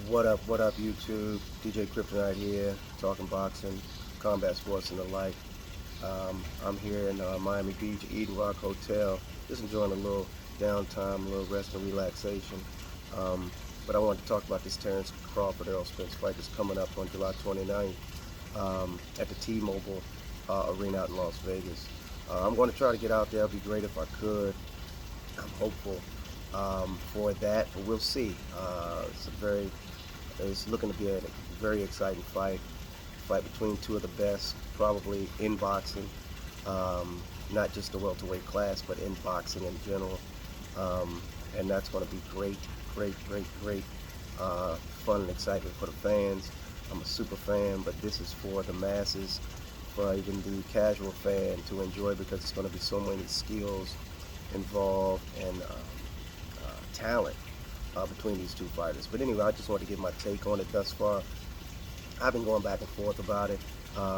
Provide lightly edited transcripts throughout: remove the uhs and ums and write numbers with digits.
What up, YouTube? DJ Kryptonite here, talking boxing, combat sports, and the like. I'm here in Miami Beach, Eden Rock Hotel, just enjoying a little downtime, a little rest and relaxation. Um, but I wanted to talk about this Terence Crawford Errol Spence fight that's coming up on July 29th at the T-Mobile Arena out in Las Vegas. I'm going to try to get out there. It'd be great if I could. I'm hopeful for that, but we'll see. It's looking to be a very exciting fight between two of the best, probably in boxing, not just the welterweight class, but in boxing in general. And that's going to be great fun and excitement for the fans. I'm a super fan, but this is for the masses, for even the casual fan to enjoy, because it's going to be so many skills involved and talent between these two fighters. But anyway, I just want to give my take on it thus far. I've been going back and forth about it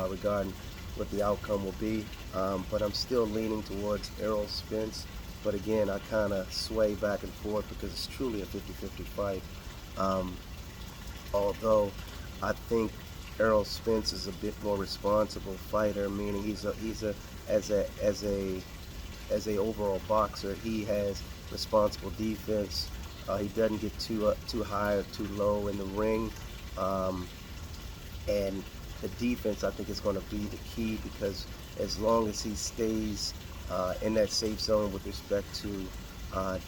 regarding what the outcome will be, but I'm still leaning towards Errol Spence. But again, I kind of sway back and forth because it's truly a 50-50 fight. Um, Although I think Errol Spence is a bit more responsible fighter, meaning he's a as a as a as a overall boxer, he has responsible defense. He doesn't get too high or too low in the ring, um, and the defense I think is going to be the key, because as long as he stays in that safe zone with respect to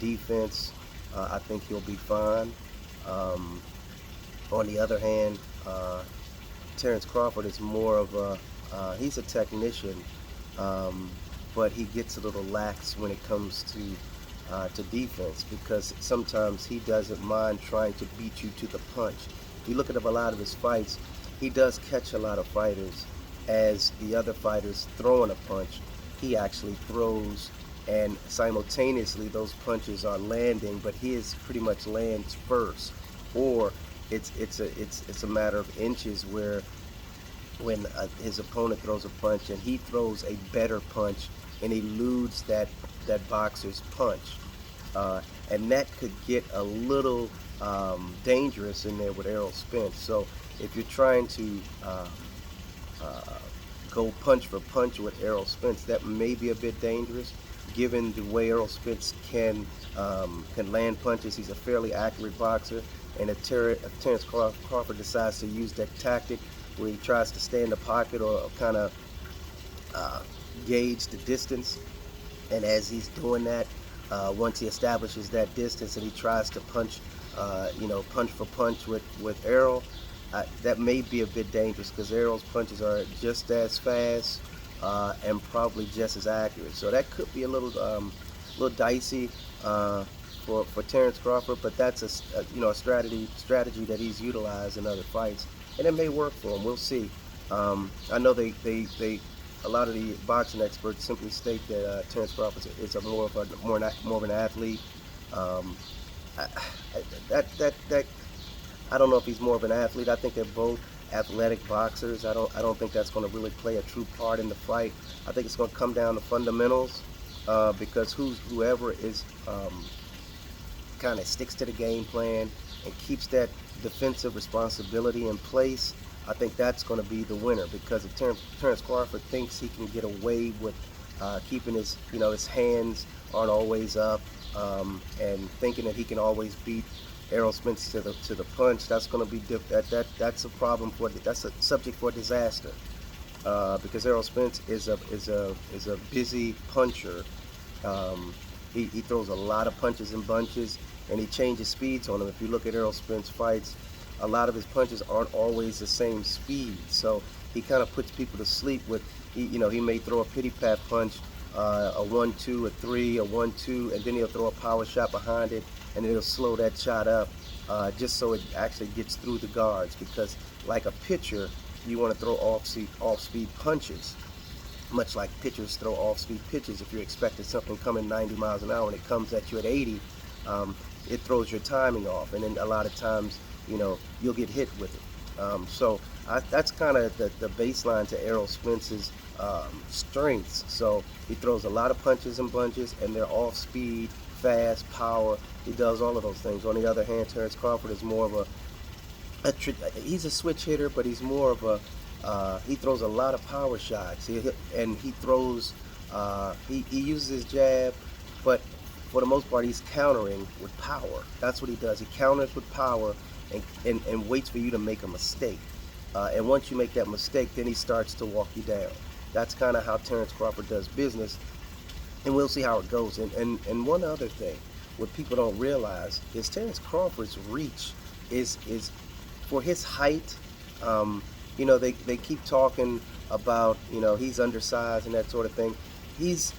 defense, I think he'll be fine. Um, on the other hand, Terence Crawford is more of he's a technician, um, but he gets a little lax when it comes to defense, because sometimes he doesn't mind trying to beat you to the punch. If you look at a lot of his fights, he does catch a lot of fighters as the other fighters throwing a punch. He actually throws, and simultaneously those punches are landing, but his pretty much lands first, or it's a matter of inches, where when his opponent throws a punch and he throws a better punch and eludes that boxer's punch, and that could get a little dangerous in there with Errol Spence. So if you're trying to uh, go punch for punch with Errol Spence, that may be a bit dangerous, given the way Errol Spence can land punches. He's a fairly accurate boxer, and if Terence Crawford decides to use that tactic where he tries to stay in the pocket or kind of uh, gauge the distance, and as he's doing that, once he establishes that distance and he tries to punch, punch for punch with Errol, that may be a bit dangerous, because Errol's punches are just as fast and probably just as accurate. So that could be a little dicey for Terence Crawford, but that's a strategy that he's utilized in other fights, and it may work for him. We'll see. I know they a lot of the boxing experts simply state that Terence Crawford is more of an athlete. Um, I, that I don't know if he's more of an athlete. I think they're both athletic boxers. I don't think that's going to really play a true part in the fight. I think it's going to come down to fundamentals, because whoever is kind of sticks to the game plan and keeps that defensive responsibility in place, I think that's going to be the winner. Because if Terence Crawford thinks he can get away with keeping his hands aren't always up, and thinking that he can always beat Errol Spence to the punch, that's going to be that's a problem that's a subject for disaster. Because Errol Spence is a busy puncher. He throws a lot of punches and bunches, and he changes speeds on them. If you look at Errol Spence fights, a lot of his punches aren't always the same speed. So he kind of puts people to sleep with, he may throw a pity pat punch, a 1-2, a 3, a 1-2, and then he'll throw a power shot behind it, and he'll slow that shot up just so it actually gets through the guards. Because like a pitcher, you want to throw off-speed punches, much like pitchers throw off-speed pitches. If you're expecting something coming 90 miles an hour and it comes at you at 80, it throws your timing off, and then a lot of times, you'll get hit with it. That's kind of the baseline to Errol Spence's strengths. So he throws a lot of punches and bunches, and they're off-speed, fast, power. He does all of those things. On the other hand, Terence Crawford is more of he's a switch hitter, but he's more of a he throws a lot of power shots. And he throws he uses his jab, but for the most part he's countering with power. That's what he does. He counters with power and waits for you to make a mistake. And once you make that mistake, then he starts to walk you down. That's kind of how Terence Crawford does business, and we'll see how it goes. And one other thing, what people don't realize is Terence Crawford's reach is for his height. You know, they keep talking about, you know, he's undersized and that sort of thing. He's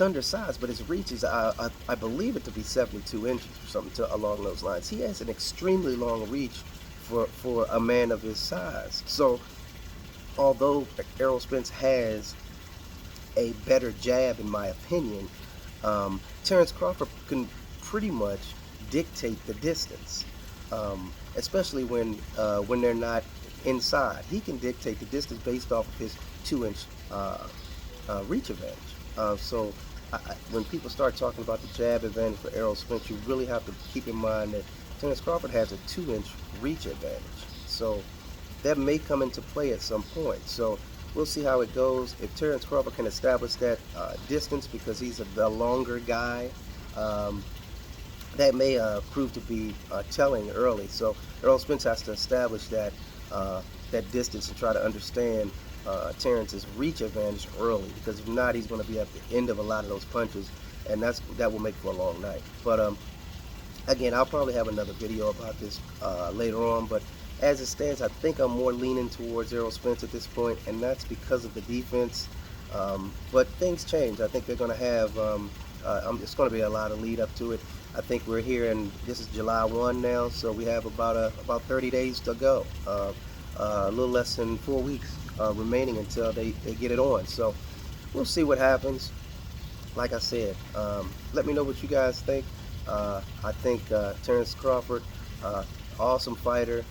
undersized, but his reach is I believe it to be 72 inches or something along those lines. He has an extremely long reach for a man of his size. So although Errol Spence has a better jab, in my opinion, Terence Crawford can pretty much dictate the distance, especially when they're not inside. He can dictate the distance based off of his 2-inch reach advantage. So when people start talking about the jab advantage for Errol Spence, you really have to keep in mind that Terence Crawford has a 2-inch reach advantage. So that may come into play at some point. So we'll see how it goes. If Terence Crawford can establish that distance, because he's the longer guy, that may prove to be telling early. So Errol Spence has to establish that that distance and try to understand Terence's reach advantage early, because if not, he's going to be at the end of a lot of those punches, and that will make for a long night. But again, I'll probably have another video about this later on, but as it stands, I think I'm more leaning towards Errol Spence at this point, and that's because of the defense. But things change. I think they're going to have, it's going to be a lot of lead up to it. I think we're here, and this is July 1 now, so we have about 30 days to go. A little less than 4 weeks remaining until they get it on. So we'll see what happens. Like I said, let me know what you guys think. I think Terence Crawford, awesome fighter,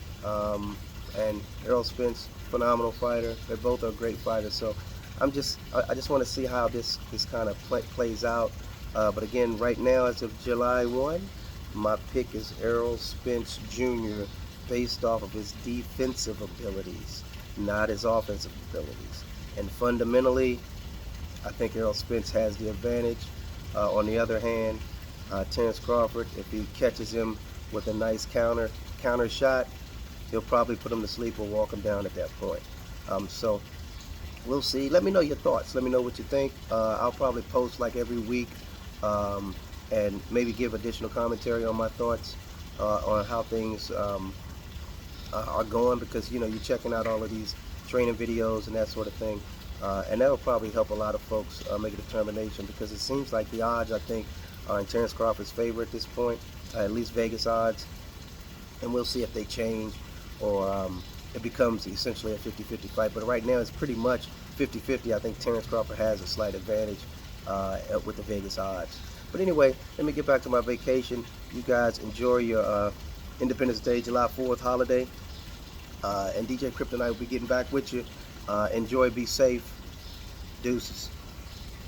and Errol Spence, phenomenal fighter. They both are great fighters. So I just want to see how this kind of plays out. But again, right now, as of July 1, my pick is Errol Spence Jr. based off of his defensive abilities, not his offensive abilities. And fundamentally, I think Errol Spence has the advantage. On the other hand, Terence Crawford, if he catches him with a nice counter shot, he'll probably put him to sleep or walk him down at that point. So we'll see. Let me know your thoughts. Let me know what you think. I'll probably post like every week, and maybe give additional commentary on my thoughts on how things are going, because you know, you're checking out all of these training videos and that sort of thing, and that'll probably help a lot of folks make a determination, because it seems like the odds, I think, are in Terence Crawford's favor at this point, at least Vegas odds, and we'll see if they change or it becomes essentially a 50-50 fight. But right now it's pretty much 50-50. I think Terence Crawford has a slight advantage with the Vegas odds. But anyway, let me get back to my vacation. You guys enjoy your Independence Day, July 4th holiday. And DJ Kryptonite will be getting back with you. Enjoy, be safe. Deuces.